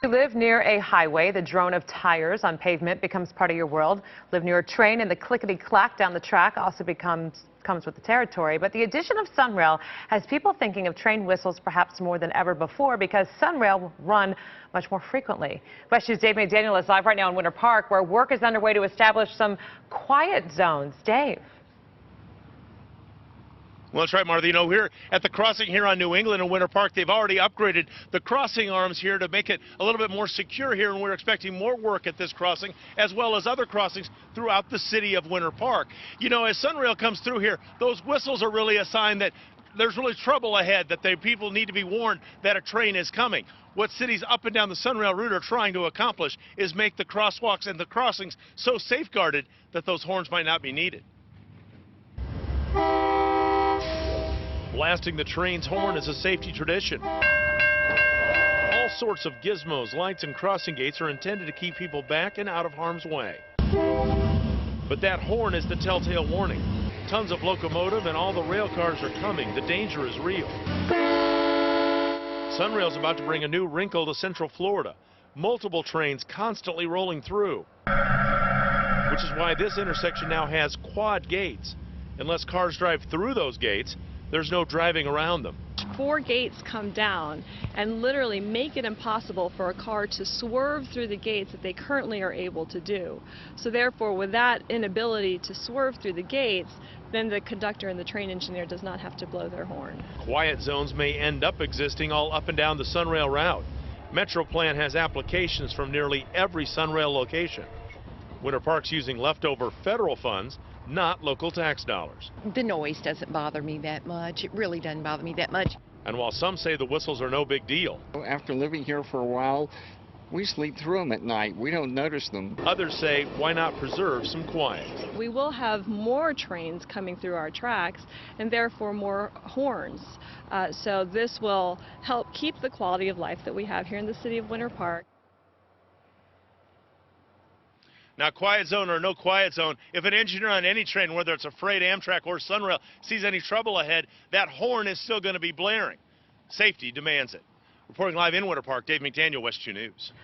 You live near a highway, the drone of tires on pavement becomes part of your world. Live near a train and the clickety-clack down the track also comes with the territory. But the addition of Sunrail has people thinking of train whistles perhaps more than ever before because Sunrail run much more frequently. West News' Dave McDaniel is live right now in Winter Park, where work is underway to establish some quiet zones. Dave. Well, that's right, Martha. You know, we're at the crossing here on New England in Winter Park. They've already upgraded the crossing arms here to make it a little bit more secure here, and we're expecting more work at this crossing as well as other crossings throughout the city of Winter Park. You know, as Sunrail comes through here, those whistles are really a sign that there's really trouble ahead, that people need to be warned that a train is coming. What cities up and down the Sunrail route are trying to accomplish is make the crosswalks and the crossings so safeguarded that those horns might not be needed. Blasting the train's horn is a safety tradition. All sorts of gizmos, lights, and crossing gates are intended to keep people back and out of harm's way. But that horn is the telltale warning. Tons of locomotive and all the rail cars are coming. The danger is real. Sunrail's about to bring a new wrinkle to Central Florida. Multiple trains constantly rolling through. Which is why this intersection now has quad gates. Unless cars drive through those gates, there's no driving around them. 4 gates come down and literally make it impossible for a car to swerve through the gates that they currently are able to do. So therefore, with that inability to swerve through the gates, then the conductor and the train engineer does not have to blow their horn. Quiet zones may end up existing all up and down the Sunrail route. Metroplan has applications from nearly every Sunrail location. Winter Park's using leftover federal funds, not local tax dollars. The noise doesn't bother me that much. It really doesn't bother me that much. And while some say the whistles are no big deal, after living here for a while, we sleep through them at night. We don't notice them. Others say, why not preserve some quiet? We will have more trains coming through our tracks and therefore more horns. So this will help keep the quality of life that we have here in the city of Winter Park. Now, quiet zone or no quiet zone, if an engineer on any train, whether it's a freight, Amtrak, or Sunrail, sees any trouble ahead, that horn is still going to be blaring. Safety demands it. Reporting live in Winter Park, Dave McDaniel, West 2 News.